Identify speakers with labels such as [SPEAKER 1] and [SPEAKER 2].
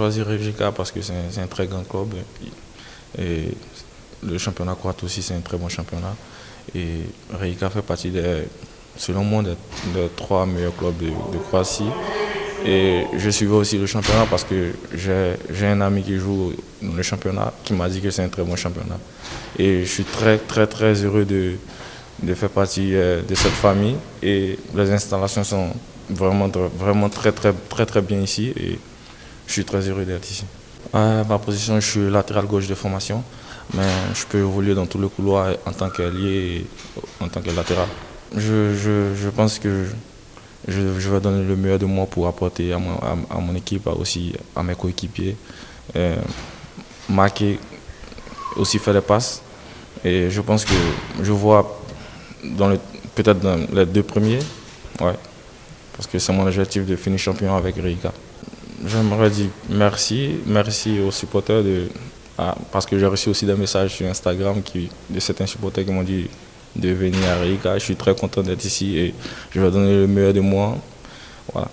[SPEAKER 1] choisi Rijeka parce que c'est un très grand club. Et le championnat croate aussi, c'est un très bon championnat. Et Rijeka fait partie, selon moi, des 3 meilleurs clubs de Croatie. Et je suivais aussi le championnat parce que j'ai un ami qui joue dans le championnat qui m'a dit que c'est un très bon championnat. Et je suis très, très, très heureux de faire partie de cette famille. Et les installations sont vraiment très, très, très, très bien ici. Et je suis très heureux d'être ici. Ma position, je suis latéral gauche de formation, mais je peux évoluer dans tout le couloir en tant qu'ailier et en tant que latéral. Je pense que je vais donner le meilleur de moi pour apporter à mon équipe, aussi à mes coéquipiers, marquer, aussi faire des passes. Et je pense que je vois peut-être dans les 2 premiers, ouais, parce que c'est mon objectif de finir champion avec Rijeka. J'aimerais dire merci aux supporters parce que j'ai reçu aussi des messages sur Instagram de certains supporters qui m'ont dit de venir à Rijeka. Je suis très content d'être ici et je vais donner le meilleur de moi. Voilà.